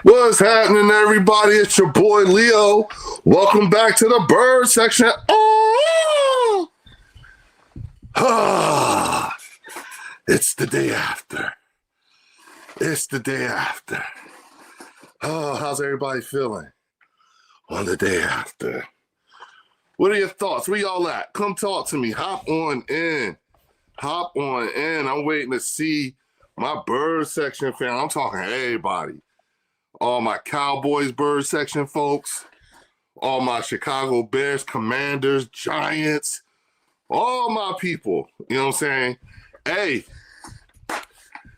What's happening, everybody? It's your boy Leo. Welcome back to the bird section. It's the day after. It's the day after. Oh, how's everybody feeling on the day after? What are your thoughts? Where y'all at? Come talk to me. Hop on in. Hop on in. I'm waiting to see my bird section fan. I'm talking everybody. All my Cowboys bird section folks, all my Chicago Bears, Commanders, Giants, all my people. You know what I'm saying? Hey,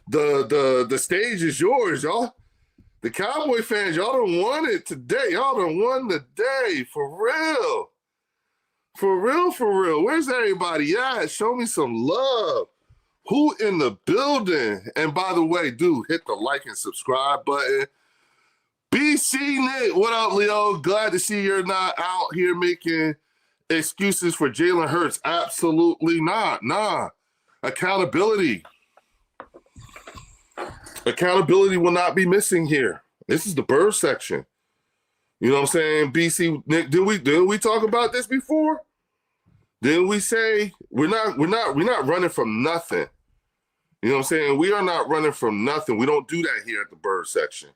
the stage is yours, y'all. The Cowboy fans, y'all done won it today. Y'all done won the day, for real. For real, for real. Where's everybody at? Show me some love. Who in the building? And by the way, dude, hit the like and subscribe button. BC Nick, what up, Leo? Glad to see you're not out here making excuses for Jalen Hurts. Absolutely not. Nah. Accountability. Accountability will not be missing here. This is the bird section. You know what I'm saying? BC Nick, did we talk about this before? Didn't we say we're not running from nothing? You know what I'm saying? We are not running from nothing. We don't do that here at the bird section.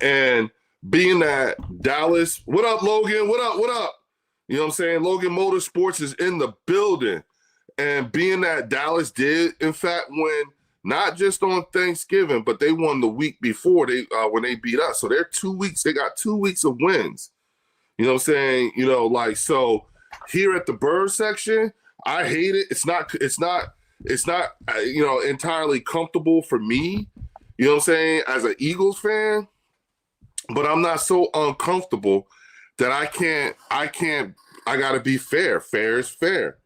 And being that Dallas, what up, Logan? What up? What up? You know what I'm saying? Logan Motorsports is in the building. And being that Dallas did, in fact, win not just on Thanksgiving, but they won the week before when they beat us. So they're 2 weeks. They got 2 weeks of wins. You know what I'm saying? You know, like, so here at the bird section, I hate it. It's not entirely comfortable for me. You know what I'm saying? As an Eagles fan. But I'm not so uncomfortable that I gotta be fair. Fair is fair.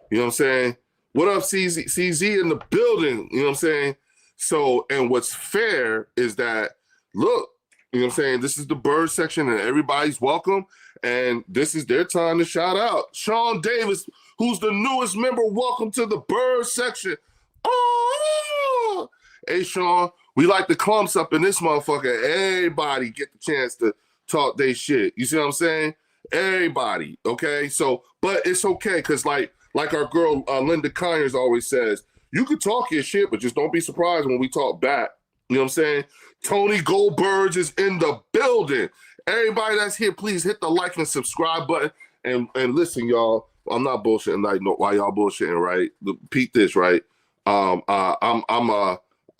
You know what I'm saying? What up, CZ in the building? You know what I'm saying? So, and what's fair is that, look, you know what I'm saying? This is the bird section and everybody's welcome. And this is their time to shout out. Sean Davis, who's the newest member, welcome to the bird section. Oh, hey, Sean. We like the clumps up in this motherfucker. Everybody get the chance to talk their shit. You see what I'm saying? Everybody, okay? So, but it's okay, because like our girl Linda Conyers always says, you can talk your shit, but just don't be surprised when we talk back. You know what I'm saying? Tony Goldberg is in the building. Everybody that's here, please hit the like and subscribe button. And listen, y'all, I'm not bullshitting. Like, no, why y'all bullshitting, right? Repeat this, right? I'm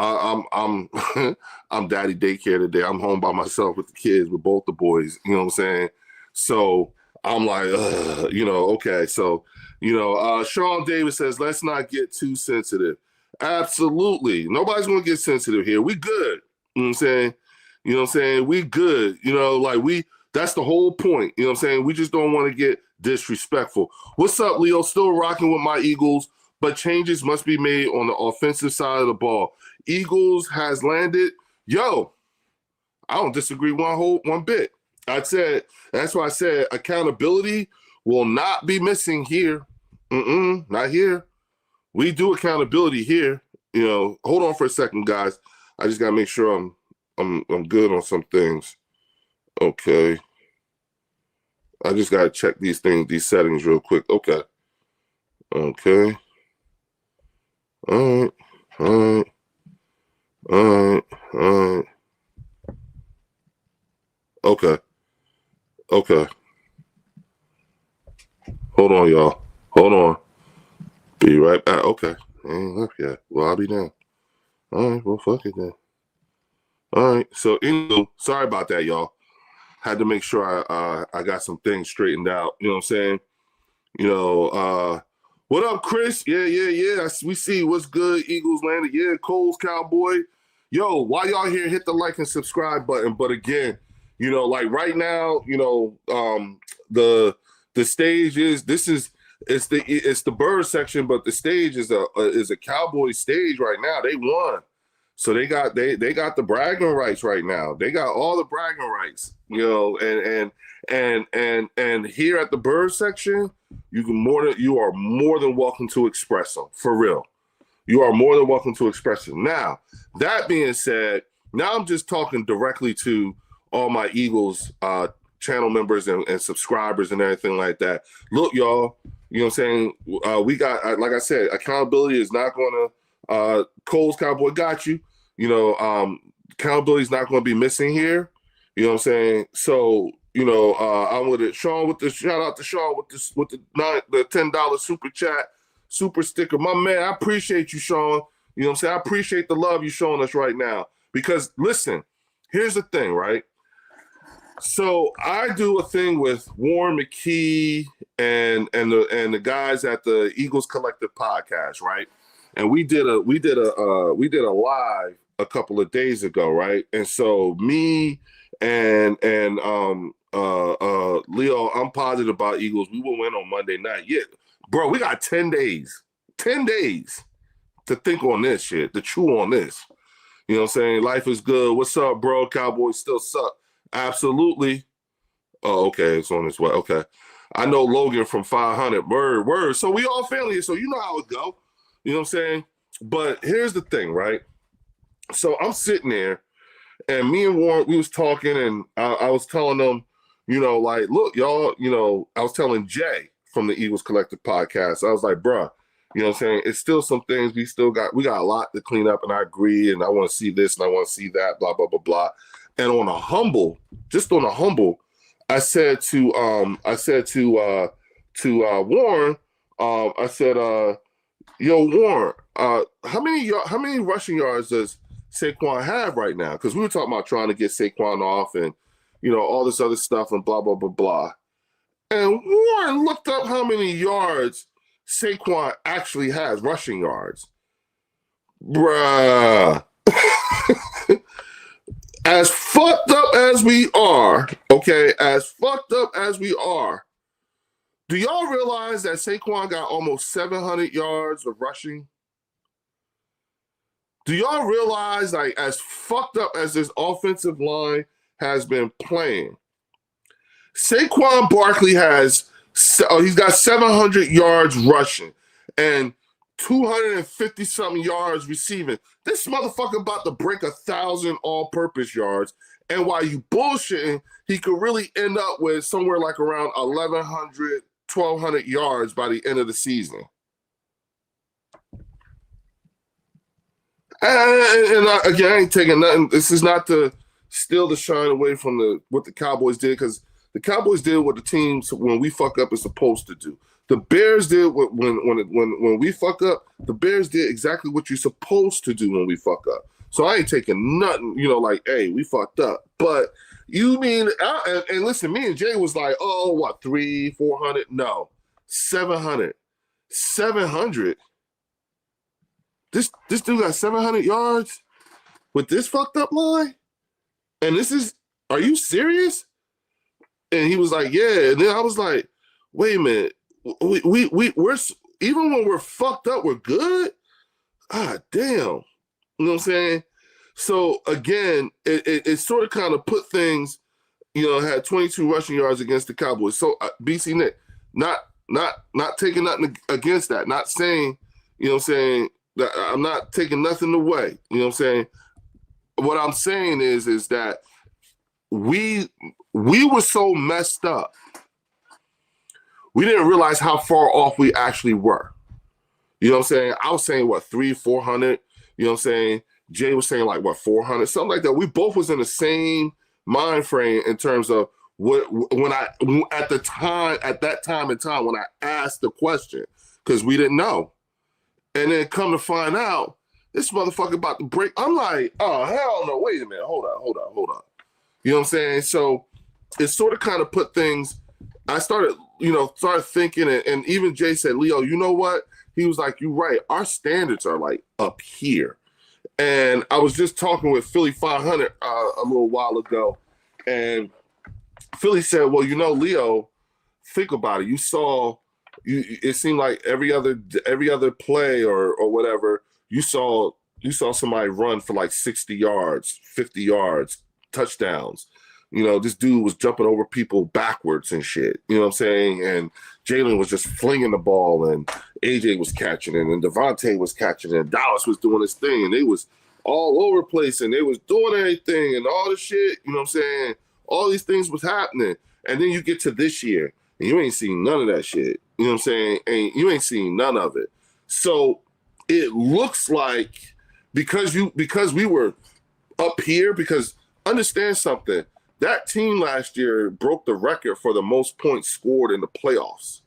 I'm daddy daycare today. I'm home by myself with the kids, with both the boys. You know what I'm saying? So I'm like, okay. So, Sean Davis says, let's not get too sensitive. Absolutely. Nobody's going to get sensitive here. We good. You know what I'm saying? You know what I'm saying? We good. That's the whole point. You know what I'm saying? We just don't want to get disrespectful. What's up, Leo? Still rocking with my Eagles, but changes must be made on the offensive side of the ball. Eagles has landed. Yo, I don't disagree one bit. That's why I said accountability will not be missing here. Not here. We do accountability here. Hold on for a second, guys. I just gotta make sure I'm good on some things. Okay. I just gotta check these settings real quick. Okay. Okay. All right. Okay. Hold on, y'all. Hold on. Be right back. Okay. Ain't left yet. Well, I'll be down. All right. Well, fuck it then. All right. So, sorry about that, y'all. Had to make sure I got some things straightened out. You know what I'm saying? What up, Chris? Yeah. We see what's good. Eagles landed. Yeah, Coles, Cowboy. Yo, while y'all here, hit the like and subscribe button. But again, like right now, the stage is it's the bird section, but the stage is a Cowboy stage right now. They won, so they got the bragging rights right now. They got all the bragging rights, and here at the bird section, you are more than welcome to express them, for real. You are more than welcome to express them. Now, that being said, now I'm just talking directly to all my Eagles channel members and subscribers and everything like that. Look, y'all, you know what I'm saying? We got, like I said, accountability is not going to, Cole's Cowboy got you. You know, accountability is not going to be missing here. You know what I'm saying? So, you know, I'm with it. Sean with the shout out to Sean with the $10 super chat, super sticker. My man, I appreciate you, Sean. You know what I'm saying? I appreciate the love you're showing us right now. Because listen, here's the thing, right? So I do a thing with Warren McKee and the guys at the Eagles Collective podcast, right? And we did a live a couple of days ago, right? And so me and Leo, I'm positive about Eagles. We will win on Monday night. Yeah, bro, we got 10 days to think on this shit, to chew on this. You know what I'm saying? Life is good. What's up, bro? Cowboys still suck. Absolutely. Oh, okay. It's on its way. Okay. I know Logan from 500. Word. So we all family, so you know how it go. You know what I'm saying? But here's the thing, right? So I'm sitting there, and me and Warren, we was talking, and I was telling them, you know, like, look, y'all, you know, I was telling Jay from the Eagles Collective podcast. I was like, bruh, you know what I'm saying? It's still some things we got a lot to clean up, and I agree, and I want to see this, and I want to see that, blah, blah, blah, blah. And on a humble, I said to Warren, I said, yo, Warren, how many rushing yards does Saquon have right now? Because we were talking about trying to get Saquon off and, you know, all this other stuff and blah, blah, blah, blah. And Warren looked up how many yards Saquon actually has, rushing yards. Bruh. As fucked up as we are, okay, do y'all realize that Saquon got almost 700 yards of rushing? Do y'all realize, like, as fucked up as this offensive line has been playing, Saquon Barkley he's got 700 yards rushing and 250-something yards receiving. This motherfucker about to break 1,000 all-purpose yards, and while you bullshitting, he could really end up with somewhere like around 1,100, 1,200 yards by the end of the season. Again, I ain't taking nothing. This is not to steal the shine away from what the Cowboys did, because the Cowboys did what the teams, when we fuck up, is supposed to do. The Bears did when we fuck up. The Bears did exactly what you're supposed to do when we fuck up. So I ain't taking nothing, you know, like, hey, we fucked up. But you mean, and listen, me and Jay was like, oh, what, 300, 400? No, 700. 700? This dude got 700 yards with this fucked up line? And this is, are you serious? And he was like, yeah. And then I was like, wait a minute. We're even when we're fucked up, we're good. Ah, damn. You know what I'm saying? So again, it sort of kind of put things, you know, had 22 rushing yards against the Cowboys. So BC Nick, not taking nothing against that, not saying, you know what I'm saying, that I'm not taking nothing away. You know what I'm saying? What I'm saying is that we were so messed up. We didn't realize how far off we actually were. You know what I'm saying? I was saying, what, 300, 400? You know what I'm saying? Jay was saying, like, what, 400? Something like that. We both was in the same mind frame in terms of at that time in time when I asked the question, because we didn't know. And then come to find out, this motherfucker about to break. I'm like, oh, hell no. Wait a minute. Hold on. You know what I'm saying? So it sort of kind of put things, I started thinking, and even Jay said, Leo, you know what? He was like, you're right. Our standards are like up here. And I was just talking with Philly 500 a little while ago. And Philly said, well, you know, Leo, think about it. It seemed like every other play or whatever, you saw somebody run for like 60 yards, 50 yards, touchdowns. You know, this dude was jumping over people backwards and shit. You know what I'm saying? And Jalen was just flinging the ball, and AJ was catching it, and Devontae was catching it, and Dallas was doing his thing, and they was all over the place and they was doing everything and all the shit, you know what I'm saying? All these things was happening. And then you get to this year and you ain't seen none of that shit. You know what I'm saying? And you ain't seen none of it. So it looks like because we were up here, because understand something, that team last year broke the record for the most points scored in the playoffs.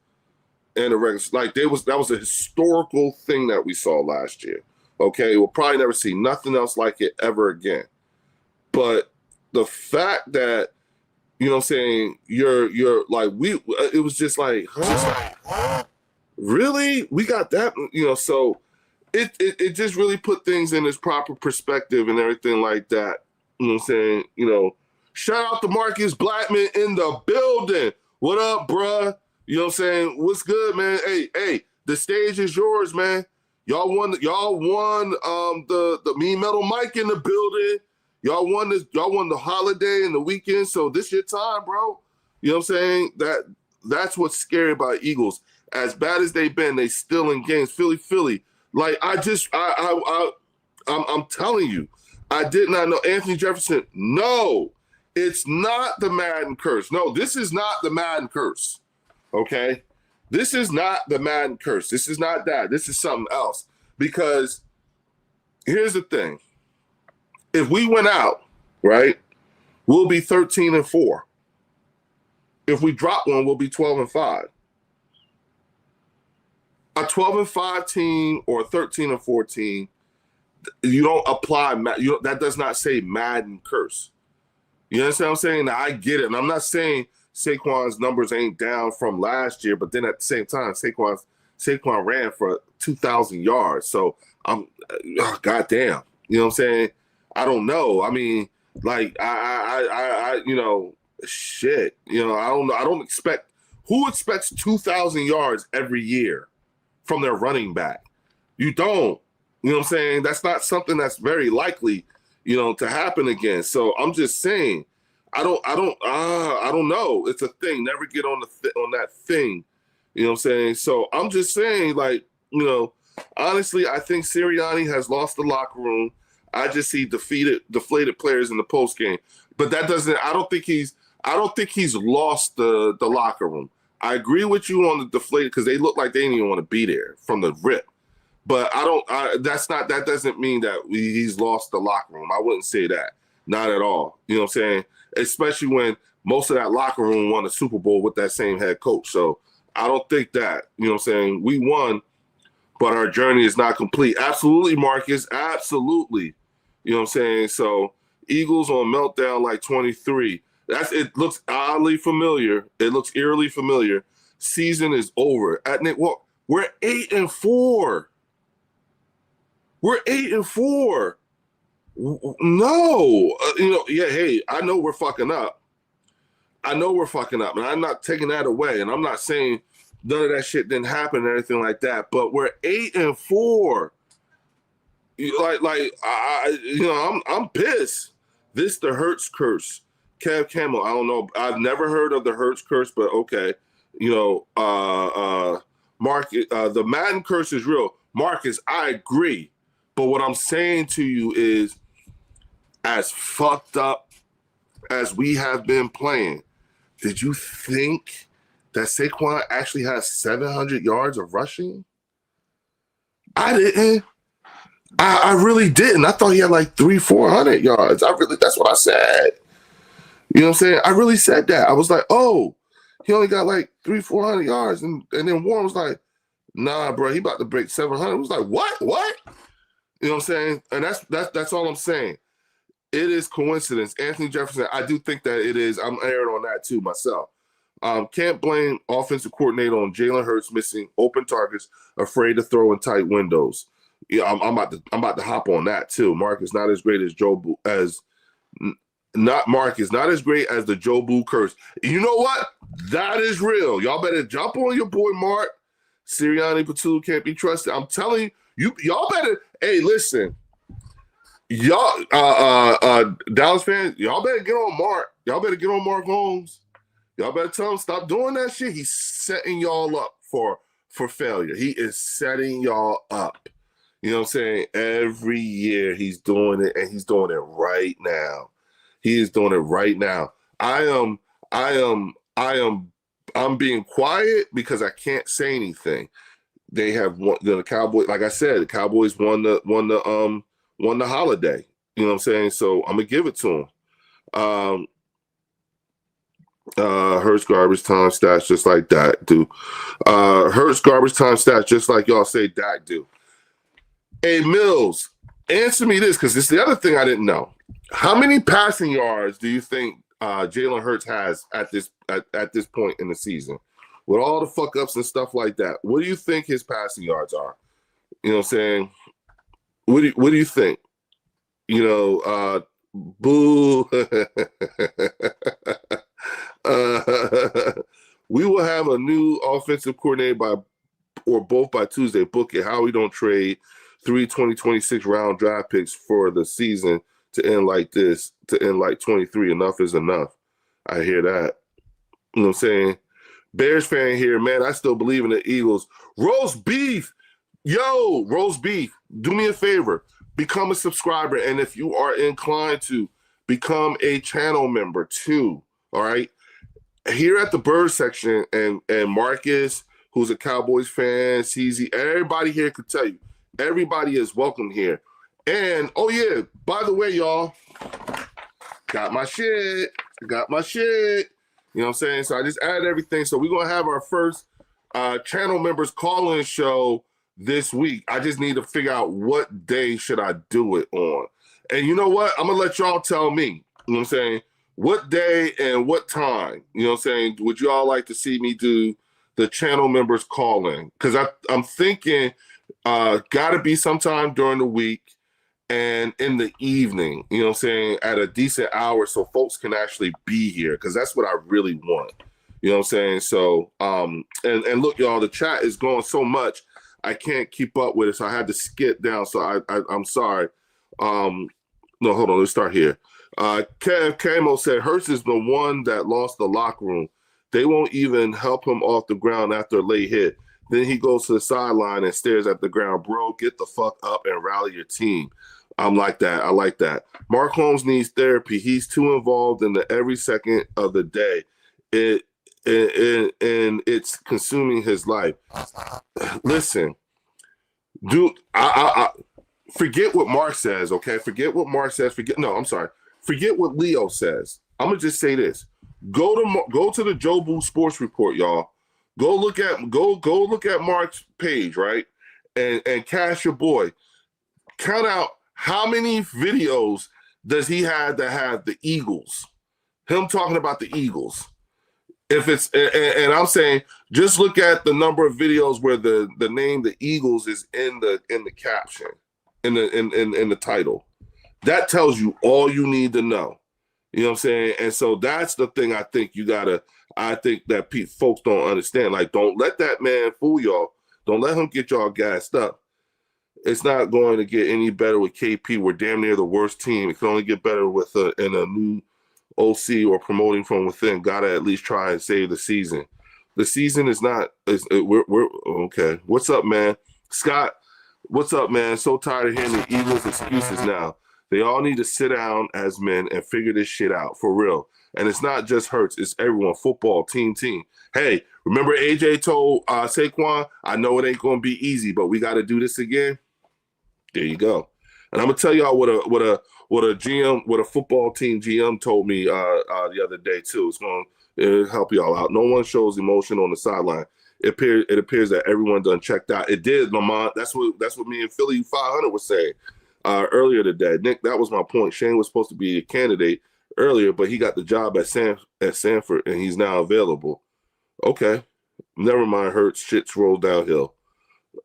And the records, like that was a historical thing that we saw last year. Okay, we'll probably never see nothing else like it ever again. But the fact that, you know what I'm saying, you're like, it was just like, huh? Really? We got that, you know, so it just really put things in its proper perspective and everything like that. You know what I'm saying? You know, shout out to Marcus Blackman in the building. What up, bruh? You know what I'm saying? What's good, man? Hey, the stage is yours, man. Y'all won the Mean Metal Mike in the building. Y'all won the holiday and the weekend. So this your time, bro. You know what I'm saying? That's what's scary about Eagles. As bad as they've been, they still in games. Philly. Like I'm telling you, I did not know Anthony Jefferson. No, it's not the Madden curse. No, this is not the Madden curse. Okay? This is not the Madden curse. This is not that. This is something else. Because here's the thing. If we went out, right, we'll be 13-4. If we drop one, we'll be 12-5. A 12-5 team or a 13-4 team, you don't apply. That does not say Madden curse. You understand what I'm saying? Now, I get it. And I'm not saying Saquon's numbers ain't down from last year, but then at the same time, Saquon ran for 2,000 yards. So goddamn, you know what I'm saying? I don't know. I mean, like I you know, shit. You know, I don't know. I don't expect. Who expects 2,000 yards every year from their running back? You don't. You know what I'm saying? That's not something that's very likely, you know, to happen again. So I'm just saying. I don't know. It's a thing. Never get on that thing. You know what I'm saying? So I'm just saying, like, you know, honestly, I think Sirianni has lost the locker room. I just see deflated players in the post game. But that doesn't. I don't think he's lost the locker room. I agree with you on the deflated because they look like they didn't even want to be there from the rip. But that doesn't mean that he's lost the locker room. I wouldn't say that. Not at all. You know what I'm saying? Especially when most of that locker room won a Super Bowl with that same head coach. So I don't think that. You know what I'm saying? We won, but our journey is not complete. Absolutely, Marcus. Absolutely. You know what I'm saying? So Eagles on meltdown like 23. It looks oddly familiar. It looks eerily familiar. Season is over. We're 8-4. We're 8-4. No, you know, yeah, hey, I know we're fucking up. And I'm not taking that away. And I'm not saying none of that shit didn't happen or anything like that. But we're 8-4. I'm pissed. This the Hurts curse. Kev Camel, I don't know. I've never heard of the Hurts curse, but okay. You know, Mark, the Madden curse is real. Marcus, I agree. But what I'm saying to you is, as fucked up as we have been playing, did you think that Saquon actually has 700 yards of rushing? I didn't. I really didn't. I thought he had like 300-400 yards. That's what I said. You know what I'm saying? I really said that. I was like, oh, he only got like 300-400 yards. And then Warren was like, nah, bro, he about to break 700. I was like, what? You know what I'm saying? And that's all I'm saying. It is coincidence. Anthony Jefferson, I do think that it is. I'm airing on that too myself. Can't blame offensive coordinator on Jalen Hurts missing open targets, afraid to throw in tight windows. Yeah, I'm about to hop on that too. Marcus not as great as not as great as the Joe Boo curse. You know what? That is real. Y'all better jump on your boy Mark. Sirianni Patul can't be trusted. I'm telling you, y'all better. Hey, listen. Y'all, Dallas fans, y'all better get on Mark. Y'all better get on Mark Holmes. Y'all better tell him stop doing that shit. He's setting y'all up for failure. He is setting y'all up. You know what I'm saying? Every year he's doing it, and he's doing it right now. He is doing it right now. I am, I'm being quiet because I can't say anything. They have won the Cowboys. Like I said, the Cowboys won the holiday. You know what I'm saying? So I'm gonna give it to them. Hurts garbage time stats just like that do. Hurts garbage time stats just like y'all say Dak do. Hey Mills, answer me this because this is the other thing I didn't know. How many passing yards do you think Jalen Hurts has at this point in the season? With all the fuck ups and stuff like that, what do you think his passing yards are? You know what I'm saying? What do you think? You know, boo. We will have a new offensive coordinator both by Tuesday. Book it. How we don't trade 2026 round draft picks for the season to end like this, to end like 23. Enough is enough. I hear that. You know what I'm saying? Bears fan here, man. I still believe in the Eagles. Roast beef. Yo, roast beef. Do me a favor. Become a subscriber. And if you are inclined to, become a channel member too. All right. Here at the Bird section, and Marcus, who's a Cowboys fan, CZ, everybody here could tell you, everybody is welcome here. And, oh yeah, by the way, y'all, got my shit. You know what I'm saying? So I just added everything. So we're going to have our first channel members call-in show this week. I just need to figure out what day should I do it on. And you know what? I'm going to let y'all tell me. You know what I'm saying? What day and what time? You know what I'm saying? Would you all like to see me do the channel members call-in? Because I'm thinking got to be sometime during the week and in the evening, you know what I'm saying, at a decent hour so folks can actually be here, because that's what I really want. You know what I'm saying? So, and look, y'all, the chat is going so much, I can't keep up with it, so I had to skip down, so I'm sorry. No, hold on, let's start here. Kev Camo said, Hurts is the one that lost the locker room. They won't even help him off the ground after a late hit. Then he goes to the sideline and stares at the ground. Bro, get the fuck up and rally your team. I'm like that. I like that. Mark Holmes needs therapy. He's too involved in the every second of the day. And it's consuming his life. Listen, dude, I forget what Mark says, okay? Forget what Mark says. Forget what Leo says. I'm gonna just say this. Go to the Joe Boo Sports Report, y'all. Go look at Mark's page, right? And Cash your boy. Count out how many videos does he have that have the Eagles? Him talking about the Eagles. If it's and I'm saying just look at the number of videos where the name the Eagles is in the caption, in the title. That tells you all you need to know. You know what I'm saying? And so that's the thing I think that folks don't understand. Like, don't let that man fool y'all. Don't let him get y'all gassed up. It's not going to get any better with KP. We're damn near the worst team. It can only get better with a new OC or promoting from within. Gotta at least try and save the season. The season is not. We're okay. What's up, man? Scott, what's up, man? So tired of hearing the Eagles' excuses now. They all need to sit down as men and figure this shit out for real. And it's not just Hurts, it's everyone. Football, team. Hey, remember AJ told Saquon, I know it ain't going to be easy, but we got to do this again. There you go. And I'm gonna tell y'all what a football team GM told me the other day too. It'll help y'all out. No one shows emotion on the sideline. It appears that everyone done checked out. It did, Lamont. That's what me and Philly 500 was saying earlier today. Nick, that was my point. Shane was supposed to be a candidate earlier, but he got the job at Sanford, and he's now available. Okay, never mind. Hurts, shit's rolled downhill.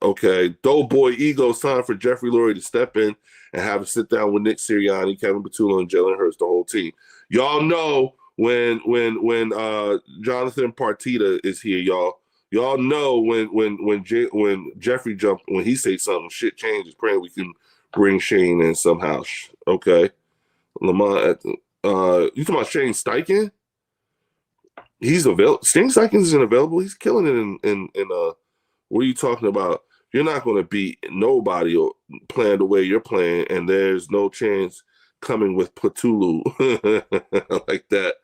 Okay, Doughboy Ego, it's time for Jeffrey Lurie to step in and have a sit down with Nick Sirianni, Kevin Patullo, and Jalen Hurts, the whole team. Y'all know when Jonathan Partita is here, y'all. Y'all know when Jeffrey jumped, when he say something, shit changes. Praying we can bring Shane in somehow. Okay, Lamont. You talking about Shane Steichen? He's available. Shane Steichen isn't available. He's killing it in what are you talking about? you're not going to beat nobody or playing the way you're playing, and there's no chance coming with Patulu like that.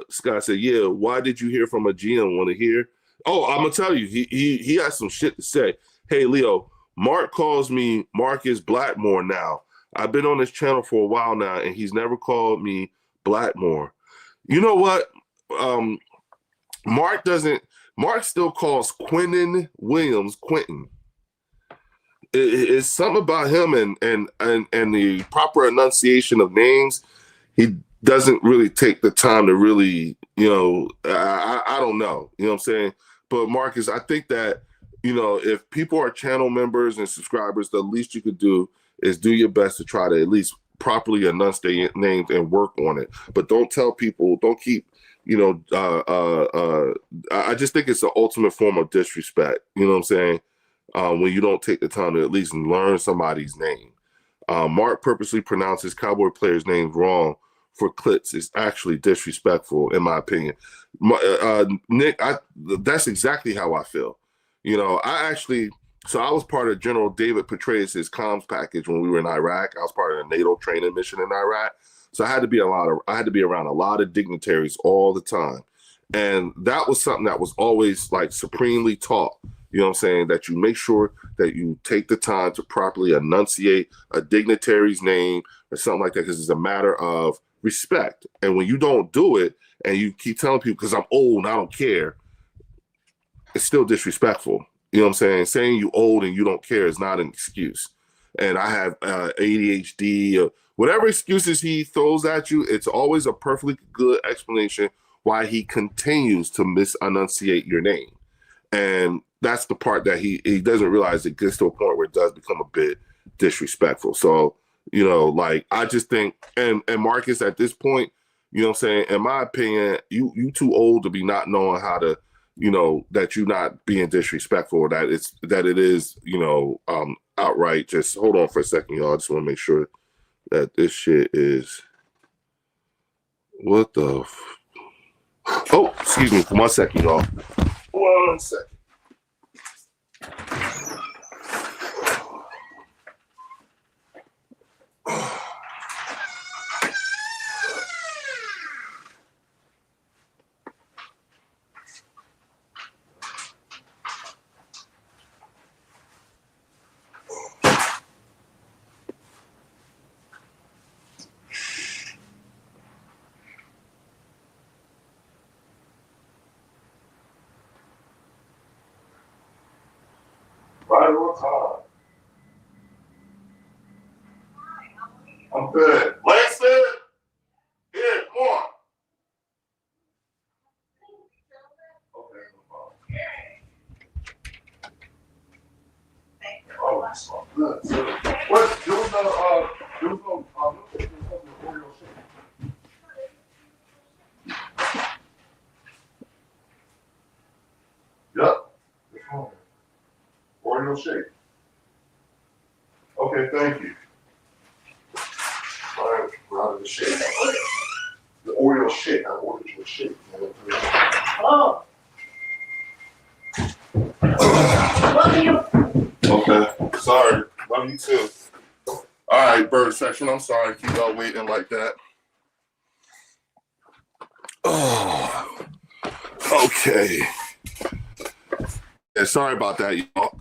Scott said, "Yeah, why did you hear from a GM? Want to hear?" Oh, I'm gonna tell you, he has some shit to say. Hey, Leo, Mark calls me Marcus Blackmore now. I've been on this channel for a while now, and he's never called me Blackmore. You know what? Mark doesn't. Mark still calls Quentin Williams Quentin. It's something about him and the proper enunciation of names. He doesn't really take the time to really, I don't know, you know what I'm saying? But Marcus, I think that, if people are channel members and subscribers, the least you could do is do your best to try to at least properly enunciate names and work on it. But don't tell people, don't keep, I just think it's the ultimate form of disrespect, you know what I'm saying? When you don't take the time to at least learn somebody's name. Mark purposely pronounces Cowboy players' names wrong for clicks. Is actually disrespectful, in my opinion. Nick, that's exactly how I feel. I was part of General David Petraeus' comms package when we were in Iraq. I was part of the NATO training mission in Iraq. So I had to be around a lot of dignitaries all the time. And that was something that was always like supremely taught. You know what I'm saying? That you make sure that you take the time to properly enunciate a dignitary's name or something like that, because it's a matter of respect. And when you don't do it and you keep telling people, because I'm old and I don't care, it's still disrespectful. You know what I'm saying? Saying you old and you don't care is not an excuse. And I have ADHD or whatever excuses he throws at you, it's always a perfectly good explanation why he continues to misenunciate your name. And that's the part that he doesn't realize. It gets to a point where it does become a bit disrespectful. So, I just think, and Marcus, at this point, you know what I'm saying, in my opinion, you too old to be not knowing how to, that you're not being disrespectful, or that it is, outright. Just hold on for a second, y'all. I just want to make sure that this shit is, what the, oh, excuse me for 1 second, y'all. 1 second. Right on time. I'm good. Langston? Yeah, come on. Okay, no problem. Oh, that's all good. So, what? There was no Oreo shake. Yep. Oreo shake. Okay, thank you. All right, we're out of the shake. The Oreo shake. I ordered you a shake. Oh. Love you. Okay, sorry. Love you too. All right, bird section. I'm sorry to keep y'all waiting like that. Oh, okay. Yeah, sorry about that, y'all.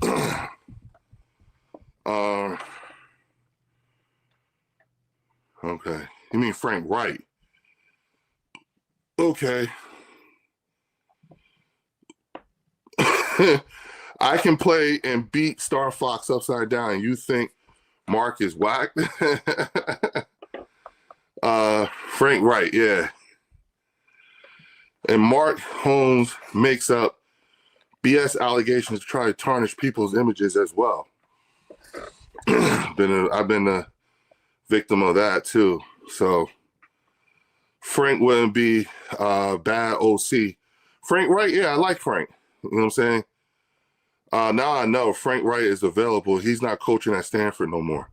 Okay. You mean Frank Wright? Okay. I can play and beat Star Fox upside down. You think Mark is whack? Frank Wright, yeah. And Mark Holmes makes up BS allegations to try to tarnish people's images as well. I've been a victim of that too. So Frank wouldn't be bad OC. Frank Wright, yeah, I like Frank. You know what I'm saying? Now I know Frank Wright is available. He's not coaching at Stanford no more.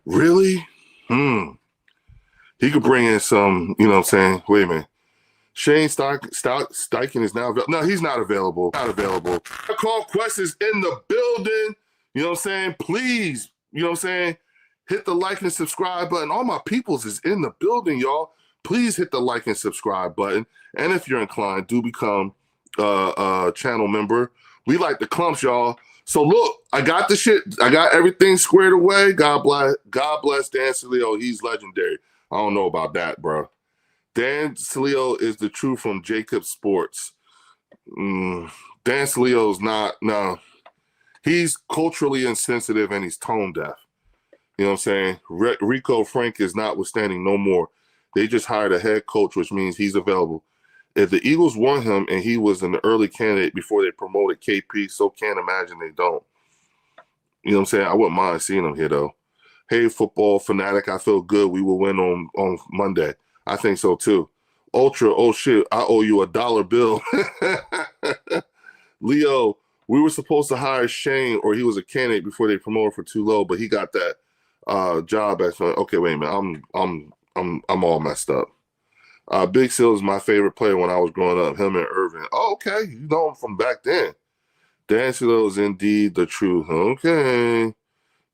Really? He could bring in some, you know what I'm saying? Wait a minute. Shane Steichen is now available. No, he's not available. Not available. Call Quest is in the building. You know what I'm saying? Please, you know what I'm saying? Hit the like and subscribe button. All my peoples is in the building, y'all. Please hit the like and subscribe button. And if you're inclined, do become a channel member. We like the clumps, y'all. So look, I got the shit. I got everything squared away. God bless Dan Salio. He's legendary. I don't know about that, bro. Dan Salio is the truth from Jacob Sports. Dan Salio's not, no. He's culturally insensitive and he's tone deaf. You know what I'm saying? Rico Frank is notwithstanding no more. They just hired a head coach, which means he's available. If the Eagles want him and he was an early candidate before they promoted KP, so can't imagine they don't. You know what I'm saying? I wouldn't mind seeing him here, though. Hey, football fanatic, I feel good. We will win on Monday. I think so, too. Ultra, oh, shit, I owe you $1 bill. Leo, we were supposed to hire Shane, or he was a candidate before they promoted for too low, but he got that job. Okay, wait a minute. I'm all messed up. Big Seal is my favorite player when I was growing up. Him and Irvin. Oh, okay, you know him from back then. Dan Seal is indeed the truth. Okay,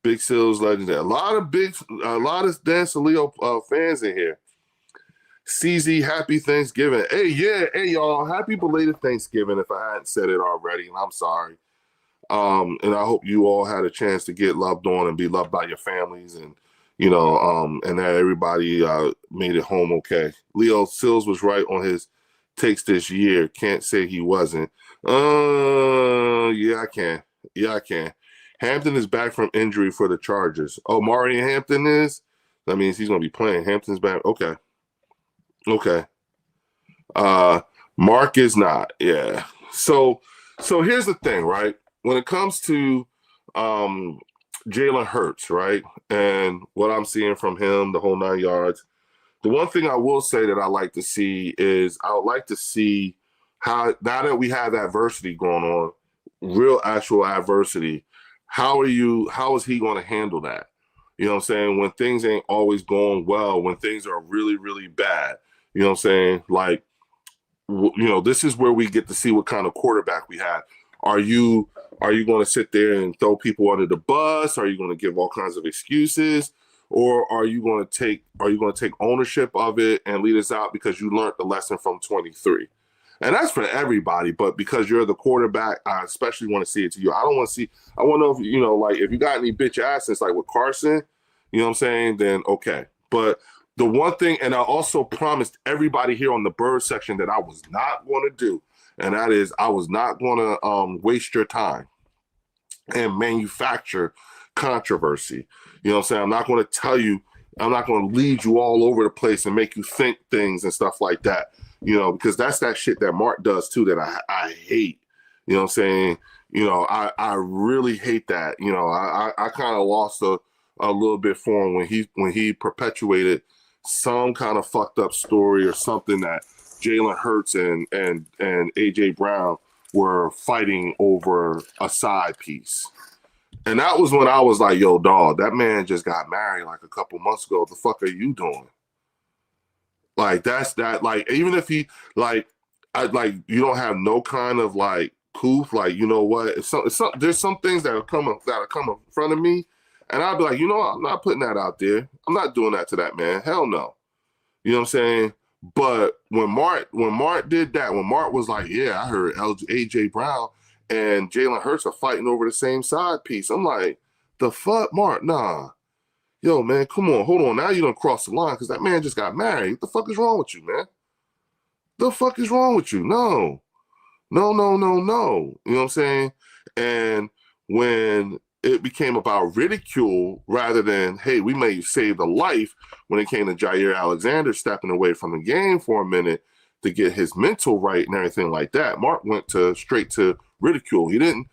Big Seal's legendary. A lot of Dan Salio fans in here. CZ, happy Thanksgiving. Hey, yeah, hey y'all, happy belated Thanksgiving. If I hadn't said it already, and I'm sorry. And I hope you all had a chance to get loved on and be loved by your families, and and that everybody made it home okay. Leo Sills was right on his takes this year. Can't say he wasn't. Yeah, I can. Yeah, I can. Hampton is back from injury for the Chargers. Oh, Mari Hampton is? That means he's going to be playing. Hampton's back. Okay. Mark is not. Yeah. So here's the thing, right? When it comes to Jalen Hurts, right? And what I'm seeing from him, the whole 9 yards. The one thing I will say that I like to see is I would like to see how, now that we have adversity going on, real actual adversity, how is he going to handle that? You know what I'm saying? When things ain't always going well, when things are really, really bad, you know what I'm saying? Like, this is where we get to see what kind of quarterback we have. Are you going to sit there and throw people under the bus? Are you going to give all kinds of excuses? Or are you going to take ownership of it and lead us out because you learned the lesson from 23? And that's for everybody, but because you're the quarterback, I especially want to see it to you. I want to know if, if you got any bitch asses like with Carson, you know what I'm saying, then okay. But the one thing, and I also promised everybody here on the bird section that I was not going to do, and that is I was not going to waste your time and manufacture controversy. You know what I'm saying? I'm not going to tell you, I'm not going to lead you all over the place and make you think things and stuff like that, because that's that shit that Mark does too that I hate. You know what I'm saying? I really hate that. I kind of lost a little bit for him when he perpetuated some kind of fucked up story or something that Jalen Hurts and AJ Brown were fighting over a side piece. And that was when I was like, yo, dog, that man just got married like a couple months ago. What the fuck are you doing? Like, that's that, like, even if he, like, you don't have no kind of, like, poof, like, you know what? There's some things that come in front of me, and I'll be like, I'm not putting that out there. I'm not doing that to that man. Hell no. You know what I'm saying? But when Mark did that, when Mark was like, yeah, I heard AJ Brown and Jalen Hurts are fighting over the same side piece. I'm like, the fuck, Mark? Nah. Yo, man, come on. Hold on. Now you done crossed the line because that man just got married. What the fuck is wrong with you, man? The fuck is wrong with you? No. No. You know what I'm saying? And when it became about ridicule rather than, hey, we may have saved a life, when it came to Jair Alexander stepping away from the game for a minute to get his mental right and everything like that, Mark went straight to ridicule. He didn't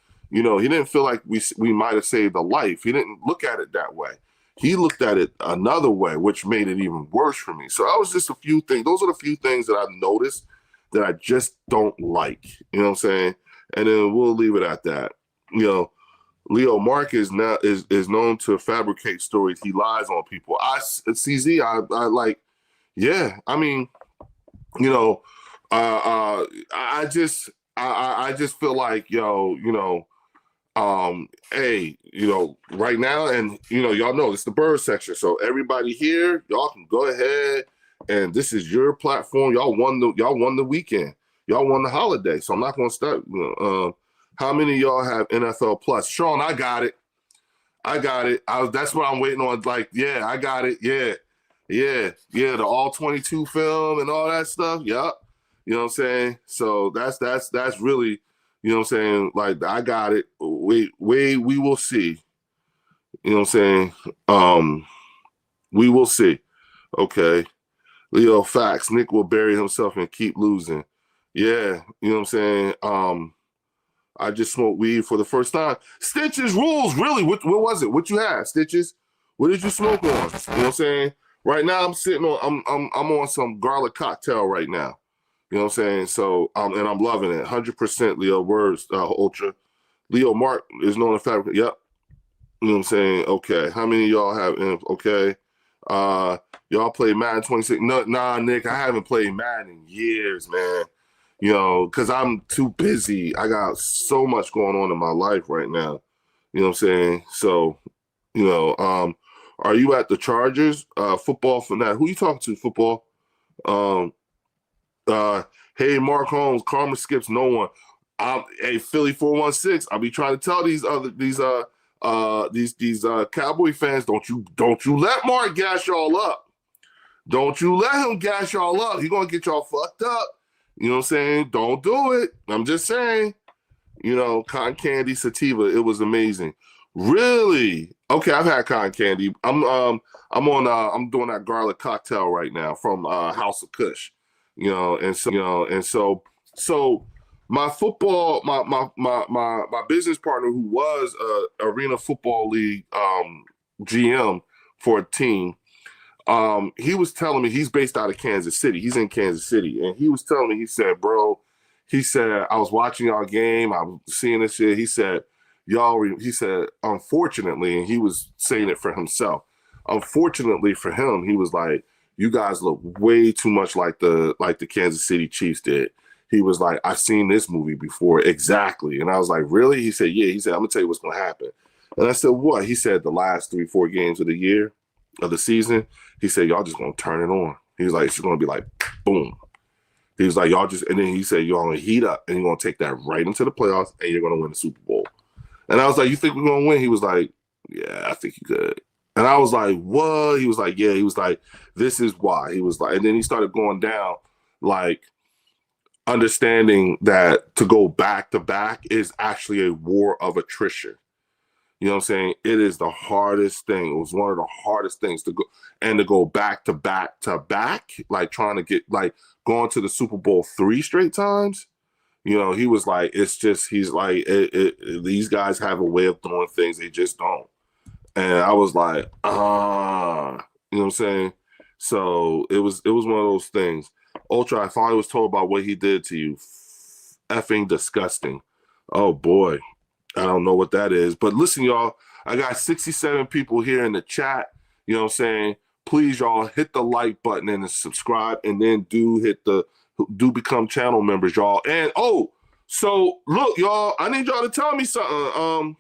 feel like we might have saved a life. He didn't look at it that way. He looked at it another way, which made it even worse for me. So that was just a few things. Those are the few things that I've noticed that I just don't like. You know what I'm saying? And then we'll leave it at that. Leo Mark is known to fabricate stories. He lies on people. CZ, I like, yeah. I mean, I just feel like, hey, right now, and y'all know it's the bird section, so everybody here, y'all can go ahead, and this is your platform. Y'all won the weekend, y'all won the holiday, so I'm not gonna stop. How many of y'all have NFL Plus? Sean, I got it. That's what I'm waiting on. Like, yeah, I got it. Yeah. The all 22 film and all that stuff. Yep. You know what I'm saying? So that's really, you know what I'm saying? Like, I got it. Wait, we will see. You know what I'm saying? We will see. Okay. Leo, facts. Nick will bury himself and keep losing. Yeah. You know what I'm saying? I just smoked weed for the first time. Stitches rules, really. What was it? What you had, Stitches? What did you smoke on? You know what I'm saying? Right now, I'm sitting on. I'm on some garlic cocktail right now. You know what I'm saying? So, and I'm loving it. 100% Leo words, Ultra. Leo Mark is known in fact. Yep. You know what I'm saying? Okay. How many of y'all have? Okay. Y'all play Madden 26? No, nah, Nick. I haven't played Madden in years, man. Because I'm too busy. I got so much going on in my life right now. You know what I'm saying? So, are you at the Chargers? Football for that. Who you talking to, football? Um, hey, Mark Holmes, karma skips no one. Hey, Philly 416. I'll be trying to tell these Cowboy fans, don't you let Mark gas y'all up. Don't you let him gas y'all up. He's gonna get y'all fucked up. You know what I'm saying? Don't do it. I'm just saying. Cotton candy sativa. It was amazing. Really? Okay, I've had cotton candy. I'm doing that garlic cocktail right now from House of Kush. So my football, my business partner who was Arena Football League GM for a team. He was telling me he's based out of Kansas City. He's in Kansas City. And he was telling me, he said, bro, I was watching y'all game. I was seeing this shit. He said, unfortunately, and he was saying it for himself. Unfortunately for him, he was like, you guys look way too much like the Kansas City Chiefs did. He was like, I've seen this movie before. Exactly. And I was like, really? He said, yeah. He said, I'm going to tell you what's going to happen. And I said, what? He said, the last 3-4 games of the season, he said, y'all just going to turn it on. He was like, it's going to be like, boom. He was like, y'all just, and then he said, y'all going to heat up and you're going to take that right into the playoffs and you're going to win the Super Bowl. And I was like, you think we're going to win? He was like, yeah, I think you could. And I was like, what? He was like, yeah. He was like, this is why. He was like, and then he started going down, like, understanding that to go back to back is actually a war of attrition. You know what I'm saying? It is the hardest thing. It was one of the hardest things to go back to back to back, like trying to get, like, going to the Super Bowl 3 straight times. He was like, he's like, these guys have a way of doing things. They just don't. And I was like, you know what I'm saying? So it was one of those things. Ultra, I finally was told about what he did to you. Effing disgusting. Oh boy. I don't know what that is. But listen, y'all, I got 67 people here in the chat. You know what I'm saying? Please, y'all, hit the like button and subscribe, and then do become channel members, y'all. And so look, y'all, I need y'all to tell me something.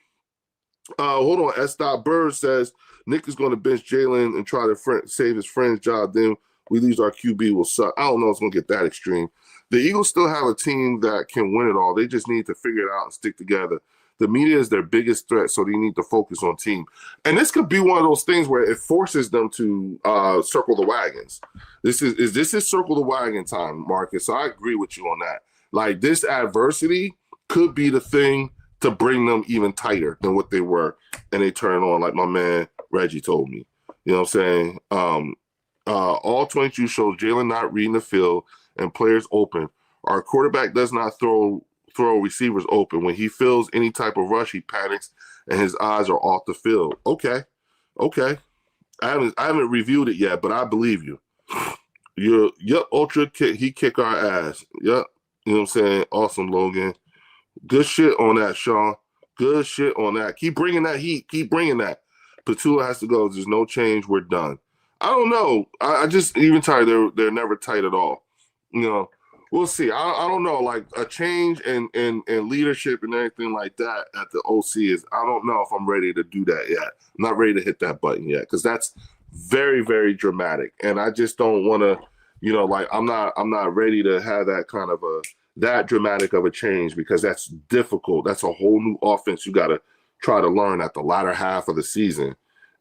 Hold on. S. Bird says Nick is going to bench Jalen and try to save his friend's job. Then we lose our QB, will suck. I don't know if it's going to get that extreme. The Eagles still have a team that can win it all. They just need to figure it out and stick together. The media is their biggest threat, so they need to focus on team. And this could be one of those things where it forces them to circle the wagons. This is circle the wagon time, Marcus. So I agree with you on that. Like, this adversity could be the thing to bring them even tighter than what they were, and they turn on, like my man Reggie told me. You know what I'm saying? All 22 shows Jalen not reading the field and players open. Our quarterback does not throw receivers open. When he feels any type of rush, he panics and his eyes are off the field. Okay. I haven't reviewed it yet, but I believe you. Yep, Ultra kick, he kick our ass. Yep. You know what I'm saying? Awesome, Logan. Good shit on that, Sean. Good shit on that. Keep bringing that heat. Keep bringing that. Petula has to go. There's no change. We're done. I don't know. I just even tired. They're never tight at all. we'll see. I don't know. Like a change in leadership and everything like that at the OC is. I don't know if I'm ready to do that yet. I'm not ready to hit that button yet because that's very, very dramatic, and I just don't want to. Like I'm not ready to have that kind of that dramatic of a change because that's difficult. That's a whole new offense you got to try to learn at the latter half of the season,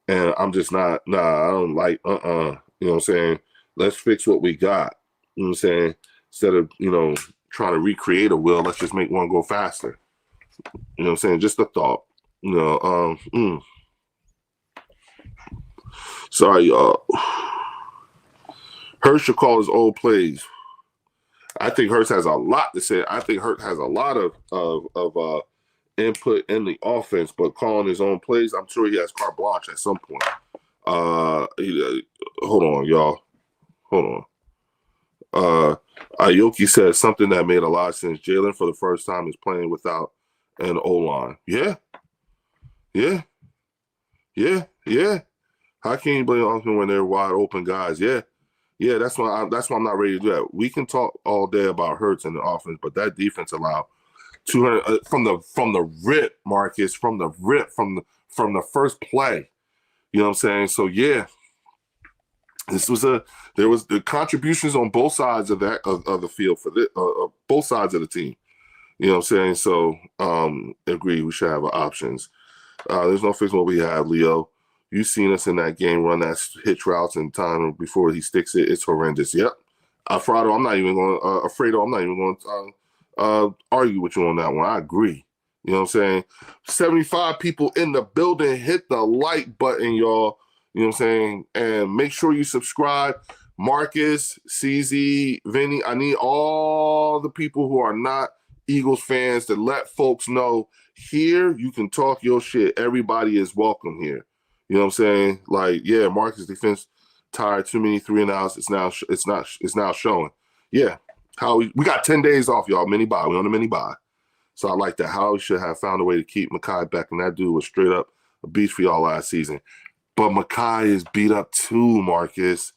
and I'm just not. Nah, I don't like. You know what I'm saying? Let's fix what we got. You know what I'm saying? Instead of, trying to recreate a wheel, let's just make one go faster. You know what I'm saying? Just a thought. Sorry, y'all. Hurts should call his old plays. I think Hurts has a lot to say. I think Hurts has a lot of input in the offense, but calling his own plays, I'm sure he has carte blanche at some point. Hold on, y'all. Hold on. Aoki said something that made a lot of sense. Jalen, for the first time, is playing without an O-line. Yeah. How can you blame offense when they're wide open guys? Yeah. That's why I'm not ready to do that. We can talk all day about Hurts and the offense, but that defense allowed 200 from the rip, Marcus, from the first play. You know what I'm saying? So yeah. There was the contributions on both sides of the field for both sides of the team. You know what I'm saying? So agree we should have options. There's no fixing what we have, Leo. You've seen us in that game run that hitch routes in time before he sticks it. It's horrendous. Yep. Alfredo, I'm not even going to argue with you on that one. I agree. You know what I'm saying? 75 people in the building. Hit the like button, y'all. You know what I'm saying? And make sure you subscribe. Marcus, CZ, Vinny, I need all the people who are not Eagles fans to let folks know here you can talk your shit. Everybody is welcome here. You know what I'm saying? Like, yeah, Marcus defense tired, too many 3-and-outs. It's now showing. Yeah. We got 10 days off, y'all. Mini bye. We're on a mini bye. So I like that. Howie should have found a way to keep Mekhi back, and that dude was straight up a beast for y'all last season. But Mekhi is beat up too, Marcus.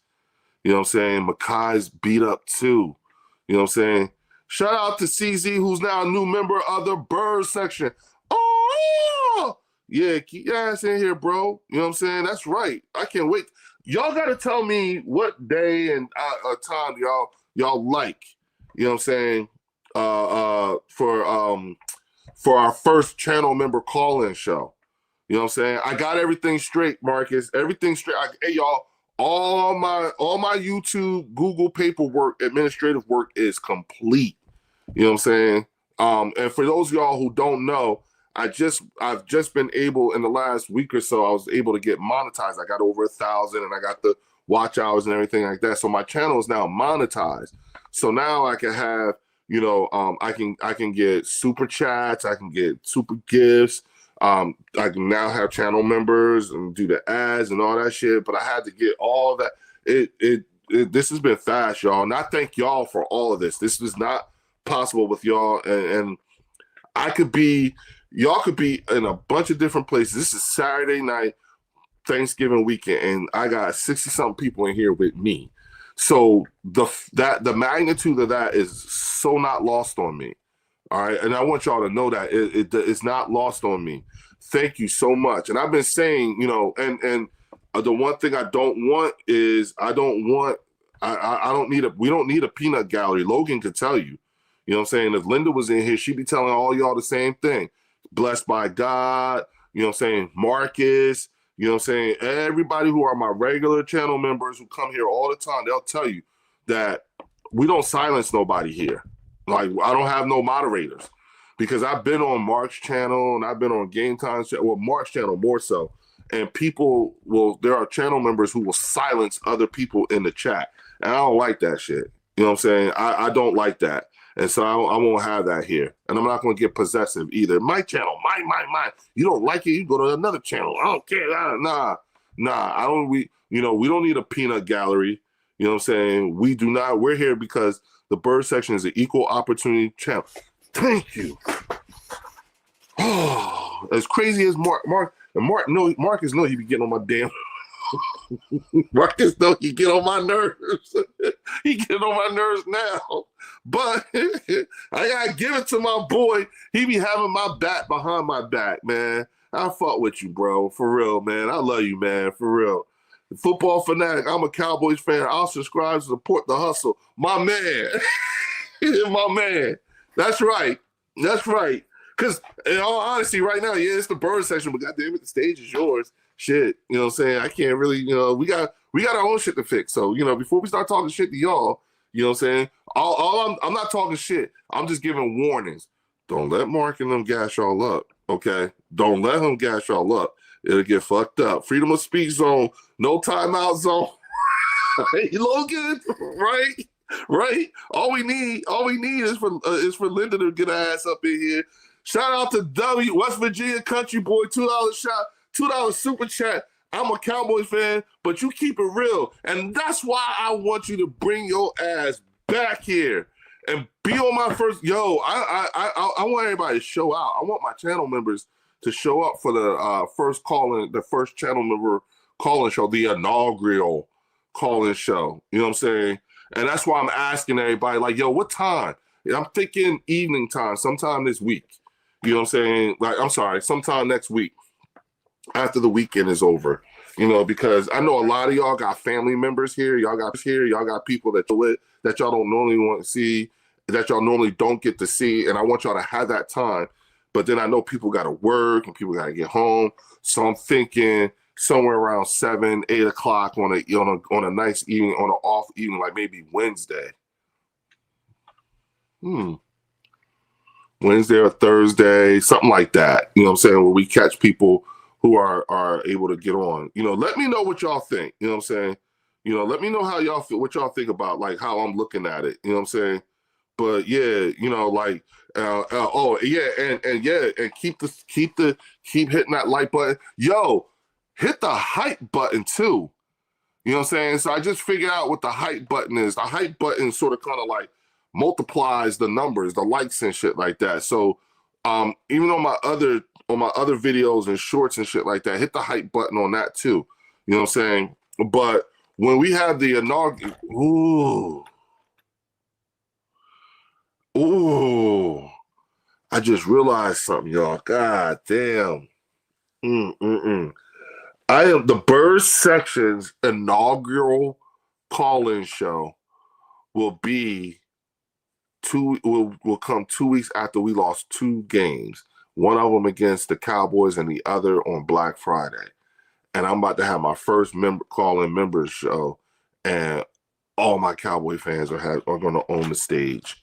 You know what I'm saying? Mekhi's beat up too. You know what I'm saying? Shout out to CZ, who's now a new member of the Bird section. Oh, yeah, keep your ass in here, bro. You know what I'm saying? That's right. I can't wait. Y'all got to tell me what day and time y'all like. You know what I'm saying? For our first channel member call-in show. You know what I'm saying? I got everything straight, Marcus. Everything straight. Hey, y'all, all my YouTube, Google paperwork, administrative work is complete. You know what I'm saying? And for those of y'all who don't know, I've just been able in the last week or so, I was able to get monetized. I got over 1,000 and I got the watch hours and everything like that. So my channel is now monetized. So now I can have, I can get super chats, I can get super gifts. I can now have channel members and do the ads and all that shit, but I had to get all that. This has been fast, y'all. And I thank y'all for all of this. This was not possible with y'all. And y'all could be in a bunch of different places. This is Saturday night, Thanksgiving weekend, and I got 60-something people in here with me. So the magnitude of that is so not lost on me. All right, and I want y'all to know that it's not lost on me. Thank you so much. And I've been saying, and the one thing I don't want is we don't need a peanut gallery. Logan could tell you. You know what I'm saying? If Linda was in here, she'd be telling all y'all the same thing. Blessed by God, you know what I'm saying? Marcus, you know what I'm saying? Everybody who are my regular channel members who come here all the time, they'll tell you that we don't silence nobody here. Like, I don't have no moderators because I've been on Mark's channel and I've been on Game Time's channel, well, Mark's channel more so. And there are channel members who will silence other people in the chat. And I don't like that shit. You know what I'm saying? I don't like that. And so I won't have that here. And I'm not going to get possessive either. My channel, mine. You don't like it, you go to another channel. I don't care. Nah. We don't need a peanut gallery. You know what I'm saying? We do not. We're here because the Bird section is an equal opportunity channel. Thank you. Oh, as crazy as Marcus know he be getting on my damn. Marcus know he get on my nerves. He getting on my nerves now. But I gotta give it to my boy. He be having my back behind my back, man. I fuck with you, bro. For real, man. I love you, man. For real. Football fanatic. I'm a Cowboys fan. I'll subscribe to support the hustle. My man. My man. That's right. That's right. Because in all honesty, right now, yeah, it's the bird section, but goddamn it, the stage is yours. Shit. You know what I'm saying? I can't really, we got our own shit to fix. So, before we start talking shit to y'all, you know what I'm saying? I'm not talking shit. I'm just giving warnings. Don't let Mark and them gas y'all up. Okay? Don't let him gas y'all up. It'll get fucked up. Freedom of speech zone, no timeout zone. Logan, right? Right? All we need is for Linda to get her ass up in here. Shout out to W, West Virginia country boy, $2 shot, $2 super chat. I'm a Cowboys fan, but you keep it real. And that's why I want you to bring your ass back here and be on my first. Yo, I want everybody to show out. I want my channel members to show up for the first channel member call-in show, the inaugural call-in show. You know what I'm saying? And that's why I'm asking everybody, like, yo, what time? I'm thinking evening time, sometime this week. You know what I'm saying? Like, I'm sorry, sometime next week after the weekend is over. Because I know a lot of y'all got family members here. Y'all got people that y'all don't normally want to see, that y'all normally don't get to see. And I want y'all to have that time. But then I know people got to work and people got to get home. So I'm thinking somewhere around 7, 8 o'clock on a nice evening, on an off evening, like maybe Wednesday. Wednesday or Thursday, something like that. You know what I'm saying? Where we catch people who are able to get on. Let me know what y'all think. You know what I'm saying? Let me know how y'all feel, what y'all think about like how I'm looking at it. You know what I'm saying? But yeah, like oh yeah, and keep hitting that like button. Yo, hit the hype button too. You know what I'm saying? So I just figured out what the hype button is. The hype button sort of kind of like multiplies the numbers, the likes and shit like that. So even on my other videos and shorts and shit like that, hit the hype button on that too. You know what I'm saying? But when we have the inaugural, ooh, I just realized something, y'all. God damn. I am the Bird Section's inaugural call-in show will come 2 weeks after we lost 2 games. One of them against the Cowboys and the other on Black Friday. And I'm about to have my first call-in members show, and all my Cowboy fans are going to own the stage.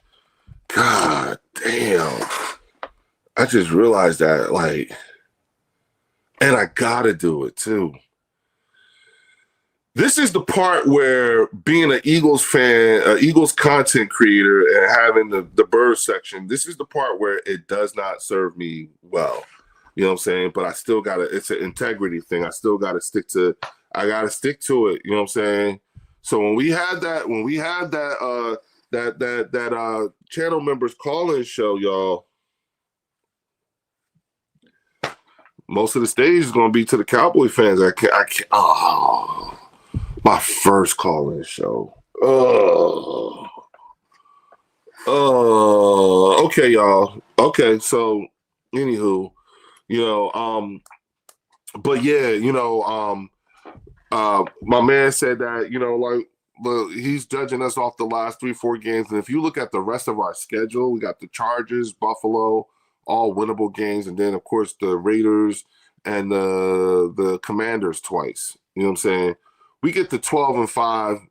God damn. I just realized that, like, and I gotta do it too. This is the part where being an Eagles fan, an Eagles content creator, and having the Bird Section, this is the part where it does not serve me well. You know what I'm saying? But I still it's an integrity thing. I gotta stick to it. You know what I'm saying? So when we had that channel members call-in show, y'all, most of the stage is going to be to the Cowboy fans. I can't. Oh, my first call-in show. Okay, y'all. Okay, so anywho, but yeah, my man said that, like, he's judging us off the last 3-4 games, and if you look at the rest of our schedule, we got the Chargers, Buffalo, all winnable games, and then of course the Raiders and the Commanders twice. You know what I'm saying? We get to 12-5,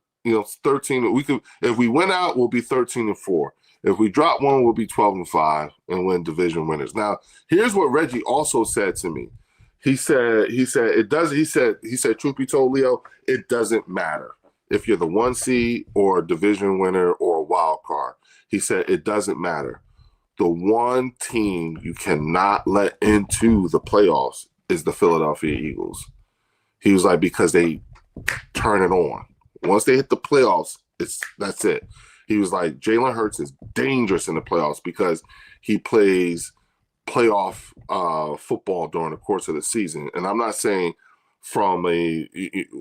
13. We could, if we win out, we'll be 13-4. If we drop one, we'll be 12-5 and win division winners. Now, here's what Reggie also said to me. He said, truth be told, Leo, it doesn't matter if you're the 1 seed or a division winner or a wild card. He said, it doesn't matter. The one team you cannot let into the playoffs is the Philadelphia Eagles. He was like, because they turn it on. Once they hit the playoffs, that's it. He was like, Jalen Hurts is dangerous in the playoffs because he plays playoff football during the course of the season. And I'm not saying from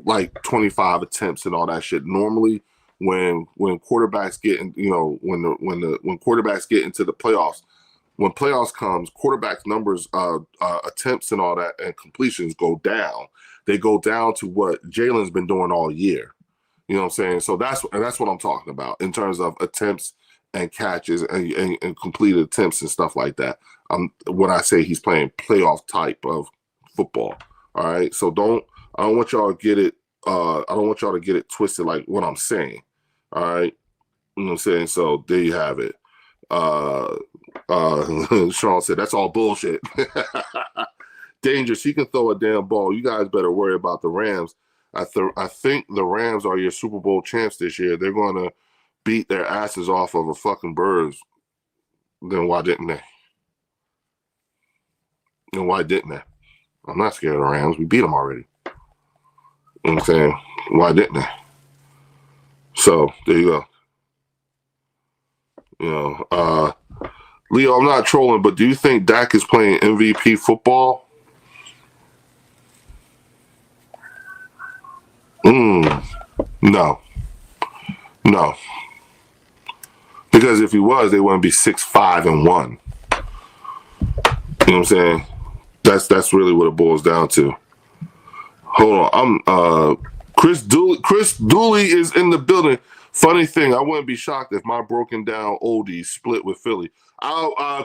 like 25 attempts and all that shit. Normally, when quarterbacks get in, when quarterbacks get into the playoffs, when playoffs comes, quarterbacks numbers, attempts and all that and completions go down. They go down to what Jalen's been doing all year. You know what I'm saying? So that's what I'm talking about in terms of attempts and catches and completed attempts and stuff like that. When I say he's playing playoff type of football. All right. So I don't want y'all to get it. I don't want y'all to get it twisted like what I'm saying. All right. You know what I'm saying? So there you have it. Sean said that's all bullshit. Dangerous. He can throw a damn ball. You guys better worry about the Rams. I think the Rams are your Super Bowl champs this year. They're going to beat their asses off of a fucking Birds. Then why didn't they? And why didn't they? I'm not scared of the Rams. We beat them already. You know what I'm saying? Why didn't they? So there you go. You know, Leo, I'm not trolling, but do you think Dak is playing MVP football? No. Because if he was, they wouldn't be 6-5-1. You know what I'm saying? That's really what it boils down to. Hold on, Chris Dooley is in the building. Funny thing, I wouldn't be shocked if my broken down oldies split with Philly.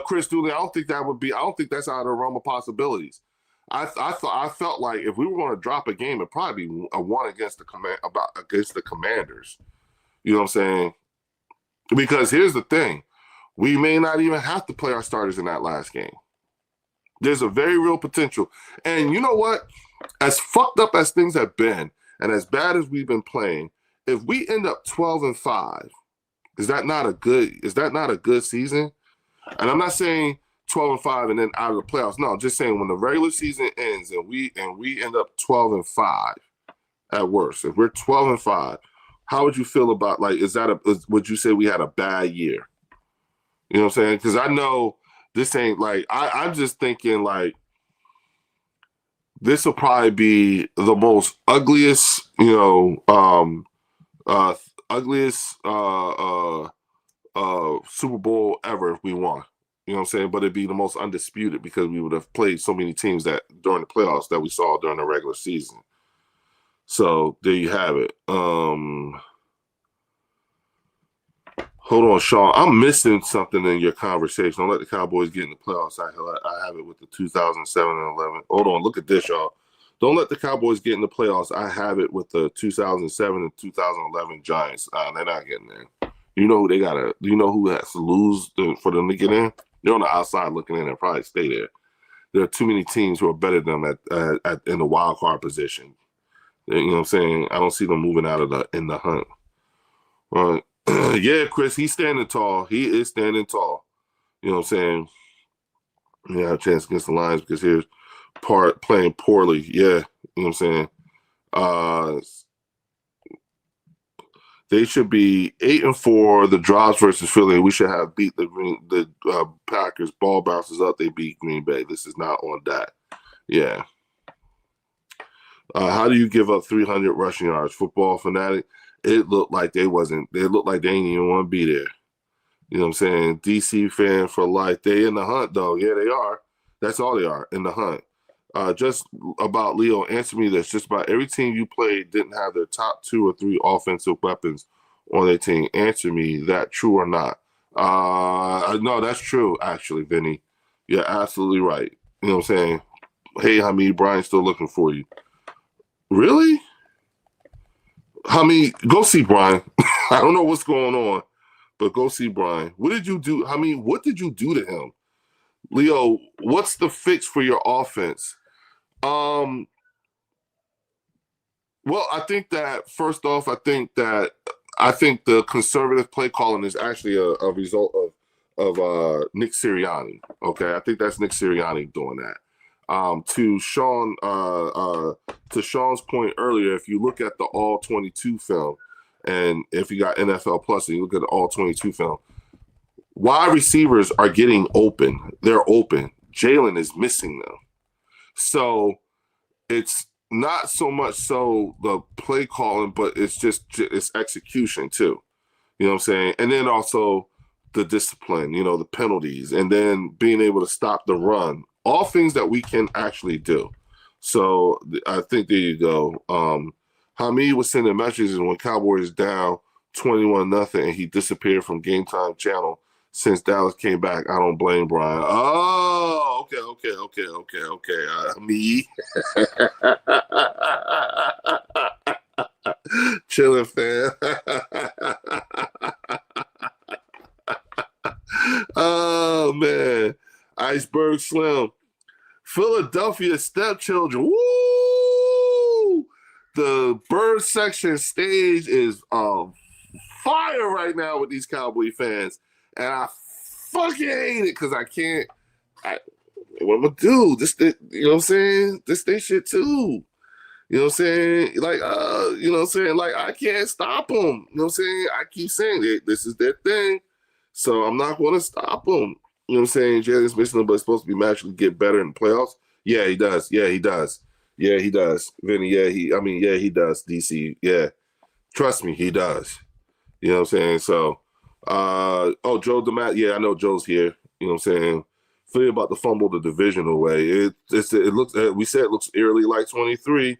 Chris Dooley, I don't think that's out of the realm of possibilities. I felt like if we were going to drop a game, it'd probably be a one against the Commanders. You know what I'm saying? Because here's the thing, we may not even have to play our starters in that last game. There's a very real potential, and you know what? As fucked up as things have been, and as bad as we've been playing, if we end up 12-5, is that not a good season? And I'm not saying 12-5 and then out of the playoffs. No, I'm just saying when the regular season ends and we end up 12-5 at worst. If we're 12-5, how would you feel about would you say we had a bad year? You know what I'm saying? Because I know this ain't like I'm just thinking like this will probably be the most ugliest, ugliest Super Bowl ever if we won. You know what I'm saying? But it'd be the most undisputed because we would have played so many teams that during the playoffs that we saw during the regular season. So there you have it. Hold on, Sean. I'm missing something in your conversation. Don't let the Cowboys get in the playoffs. I have it with the 2007 and 11. Hold on. Look at this, y'all. Don't let the Cowboys get in the playoffs. I have it with the 2007 and 2011 Giants. They're not getting there. You know who they got to – you know who has to lose for them to get in? They're on the outside looking in and probably stay there. There are too many teams who are better than them in the wild card position. You know what I'm saying? I don't see them moving out of in the hunt. Right. Yeah, Chris, he's standing tall. He is standing tall. You know what I'm saying? Yeah, a chance against the Lions because here's playing poorly. Yeah, you know what I'm saying? They should be 8-4. The drops versus Philly. We should have beat the Packers. Ball bounces up. They beat Green Bay. This is not on that. Yeah. How do you give up 300 rushing yards? Football fanatic. It looked like they wasn't. It looked like they didn't even want to be there. You know what I'm saying? DC fan for life. They in the hunt though. Yeah, they are. That's all they are, in the hunt. Just about Leo, answer me this. Just about every team you played didn't have their top 2 or 3 offensive weapons on their team. Answer me, that true or not? No, that's true, actually, Vinny. You're absolutely right. You know what I'm saying? Hey, Hamid, Brian's still looking for you. Really? Hamid, go see Brian. I don't know what's going on, but go see Brian. What did you do? Hamid, what did you do to him? Leo, what's the fix for your offense? Well, I think that first off, I think the conservative play calling is actually a result of Nick Sirianni. Okay, I think that's Nick Sirianni doing that. To Sean's point earlier, if you look at the All 22 film, and if you got NFL Plus and you look at the All 22 film, wide receivers are getting open. They're open. Jalen is missing them. So it's not so much so the play calling, but it's execution too. You know what I'm saying? And then also the discipline, the penalties, and then being able to stop the run. All things that we can actually do. So I think there you go. Hamid was sending messages when Cowboys down 21-0 and he disappeared from Game Time Channel since Dallas came back. I don't blame Brian. Oh, okay. Me. Chilling, fan. Oh, man. Iceberg Slim. Philadelphia stepchildren. Woo! The bird section stage is fire right now with these Cowboy fans. And I fucking hate it because I can't. What am I do? You know what I'm saying? This they shit too. You know what I'm saying? Like, you know what I'm saying? Like, I can't stop them. You know what I'm saying? I keep saying it. This is their thing. So I'm not going to stop them. You know what I'm saying? Jalen Smith, but it's supposed to be magically get better in the playoffs. Yeah, he does. Yeah, he does. Vinny, he does. DC, yeah. Trust me, he does. You know what I'm saying? So, Joe DeMat, yeah, I know Joe's here. You know what I'm saying? Philly about to fumble the division away. It looks, we said it looks eerily like 23.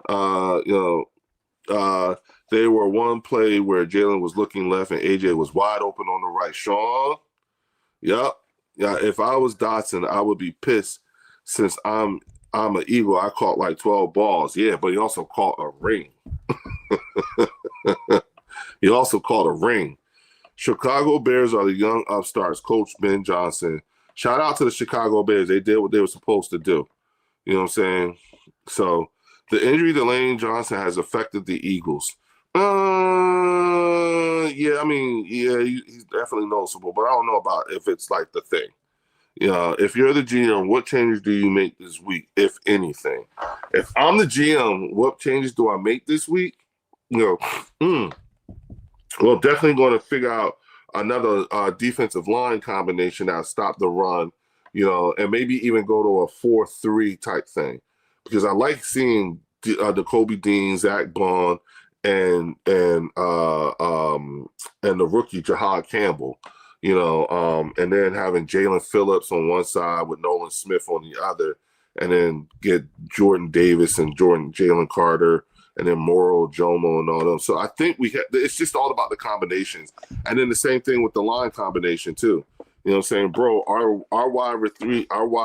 They were one play where Jalen was looking left and AJ was wide open on the right. Sean, yep. Yeah, if I was Dotson, I would be pissed since I'm an Eagle. I caught like 12 balls. Yeah, but he also caught a ring. He also caught a ring. Chicago Bears are the young upstarts. Coach Ben Johnson. Shout out to the Chicago Bears. They did what they were supposed to do. You know what I'm saying? So the injury to Lane Johnson has affected the Eagles. He's definitely noticeable, but I don't know about if it's like the thing. If you're the GM, what changes do you make this week, if anything? If I'm the GM, what changes do I make this week? Well, definitely going to figure out another defensive line combination that'll stop the run, and maybe even go to a 4-3 type thing, because I like seeing the Kobe Dean, Zach Bond, and the rookie Jahad Campbell, and then having Jalen Phillips on one side with Nolan Smith on the other, and then get Jordan Davis and Jalen Carter, and then Morrow, Jomo, and all them. So I think it's just all about the combinations. And then the same thing with the line combination too. You know what I'm saying? Bro, our wide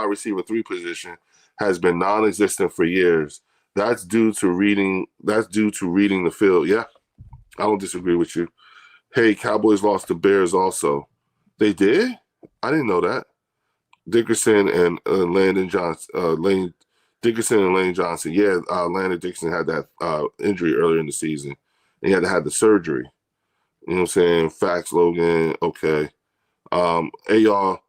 receiver 3 position has been non-existent for years. That's due to reading the field. Yeah, I don't disagree with you. Hey, Cowboys lost to Bears also. They did? I didn't know that. Dickerson and Landon Johnson. Dickerson and Lane Johnson. Yeah, Landon Dickerson had that injury earlier in the season. He had to have the surgery. You know what I'm saying? Facts, Logan. Okay. Hey, y'all.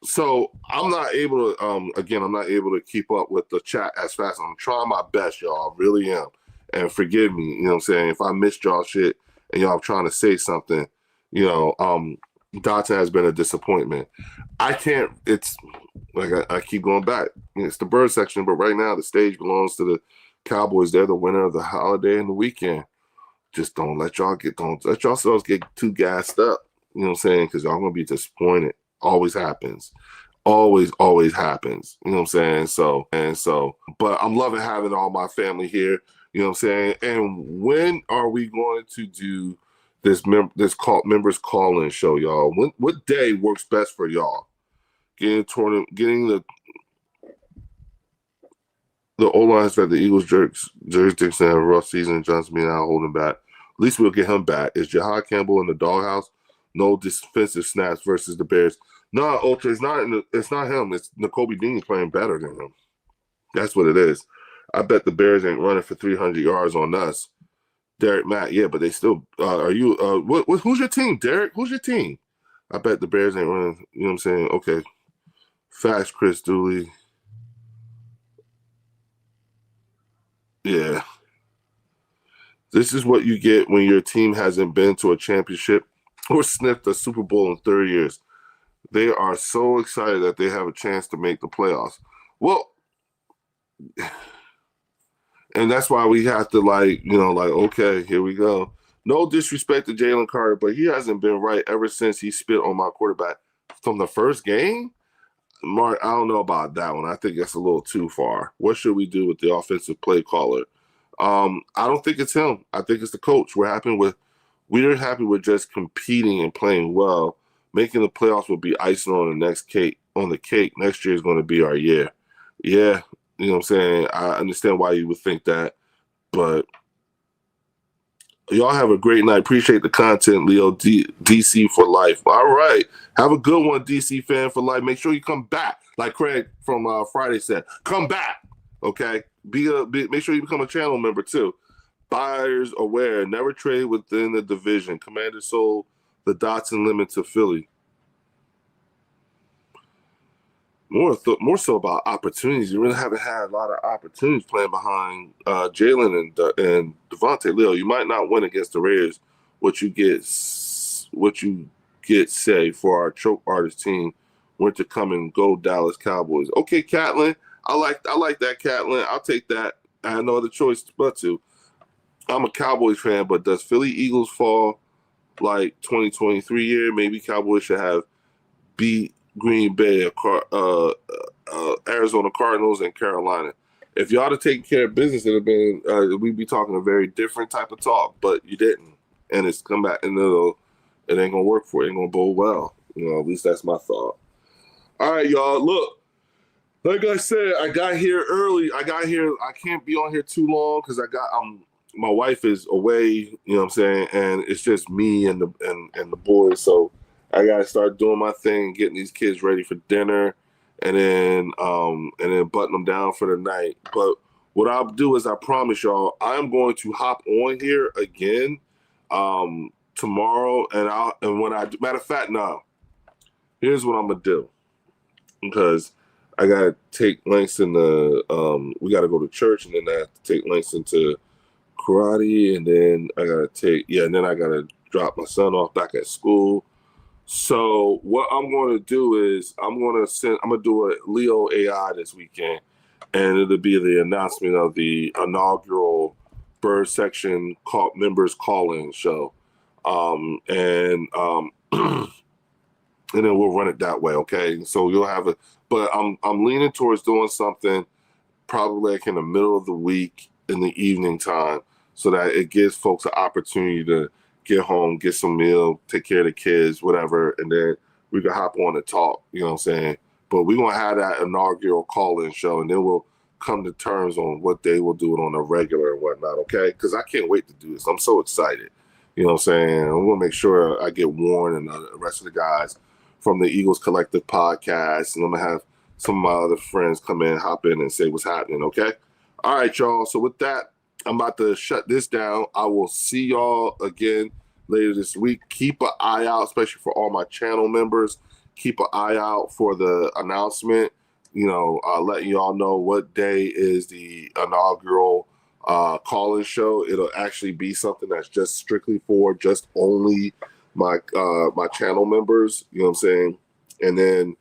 So I'm not able to keep up with the chat as fast. I'm trying my best, y'all. I really am. And forgive me, you know what I'm saying? If I missed y'all shit and y'all trying to say something, Dotson has been a disappointment. It's like I keep going back. It's the bird section, but right now the stage belongs to the Cowboys. They're the winner of the holiday and the weekend. Just don't let yourselves get too gassed up. You know what I'm saying? Because y'all gonna be disappointed. Always happens. Always happens. You know what I'm saying? So, but I'm loving having all my family here. You know what I'm saying? And when are we going to do this members call-in show, y'all? What day works best for y'all? Getting the O-lines that the Eagles jurisdiction have a rough season. Johnson being out holding back. At least we'll get him back. Is Jahad Campbell in the doghouse? No defensive snaps versus the Bears. No, Ultra, it's not him. It's Nakobe Dean playing better than him. That's what it is. I bet the Bears ain't running for 300 yards on us. Derek Matt, yeah, but they still are you who's your team, Derek? Who's your team? I bet the Bears ain't running, you know what I'm saying? Okay. Facts, Chris Dooley. Yeah. This is what you get when your team hasn't been to a championship or sniffed a Super Bowl in 30 years. They are so excited that they have a chance to make the playoffs. Well, And that's why we have to okay, here we go. No disrespect to Jalen Carter, but he hasn't been right ever since he spit on my quarterback from the first game. Mark, I don't know about that one. I think that's a little too far. What should we do with the offensive play caller? I don't think it's him. I think it's the coach. We're happy with just competing and playing well. Making the playoffs will be icing on the cake. Next year is going to be our year. Yeah, you know what I'm saying? I understand why you would think that, but y'all have a great night. Appreciate the content, Leo. DC for life. All right. Have a good one, DC fan for life. Make sure you come back. Like Craig from Friday said, come back. Okay? Make sure you become a channel member, too. Buyers aware. Never trade within the division. Commander sold the Dotson limit to Philly. More so about opportunities. You really haven't had a lot of opportunities playing behind Jalen and Devontae. Leo, you might not win against the Raiders. What you get, say, for our choke artist team, went to come and go Dallas Cowboys. Okay, Catlin, I like that, Catlin. I'll take that. I have no other choice but to. I'm a Cowboys fan, but does Philly Eagles fall like 2023 year? Maybe Cowboys should have beat Green Bay, Arizona Cardinals, and Carolina. If y'all had taken care of business, it'd have been we'd be talking a very different type of talk. But you didn't, and it's come back, and it ain't gonna work for you. It ain't gonna bode well. At least that's my thought. All right, y'all. Look, like I said, I got here early. I can't be on here too long because my wife is away. You know what I'm saying, and it's just me and the boys. So I gotta start doing my thing, getting these kids ready for dinner, and then button them down for the night. But what I'll do is I promise y'all, I'm going to hop on here again tomorrow, matter of fact, no. Here's what I'm gonna do, because I gotta take Langston we gotta go to church, and then I have to take Langston to karate, and then I gotta drop my son off back at school. So what I'm going to do is I'm going to do a Leo AI this weekend, and it'll be the announcement of the inaugural Bird Section members call-in show, and then we'll run it that way. Okay, so you'll have it, but I'm leaning towards doing something probably like in the middle of the week in the evening time, so that it gives folks an opportunity to get home, get some meal, take care of the kids, whatever, and then we can hop on and talk, you know what I'm saying? But we're going to have that inaugural call-in show, and then we'll come to terms on what day we'll do it on a regular and whatnot, okay? Because I can't wait to do this. I'm so excited, you know what I'm saying? I'm going to make sure I get Warren and the rest of the guys from the Eagles Collective podcast, and I'm going to have some of my other friends come in, hop in, and say what's happening, okay? All right, y'all. So with that, I'm about to shut this down. I will see y'all again later this week. Keep an eye out, especially for all my channel members. Keep an eye out for the announcement. Letting y'all know what day is the inaugural call-in show. It'll actually be something that's just strictly for just only my channel members. You know what I'm saying? And then,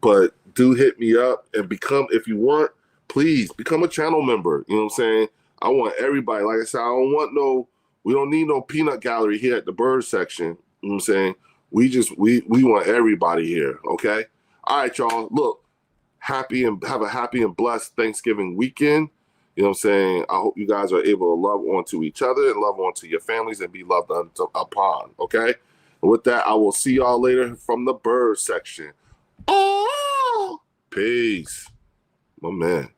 but do hit me up and if you want, please become a channel member. You know what I'm saying? I want everybody. Like I said, we don't need no peanut gallery here at the Bird Section. You know what I'm saying? We want everybody here. Okay. All right, y'all. Look, have a happy and blessed Thanksgiving weekend. You know what I'm saying? I hope you guys are able to love onto each other and love onto your families and be loved upon. Okay. And with that, I will see y'all later from the Bird Section. Oh, peace. My man.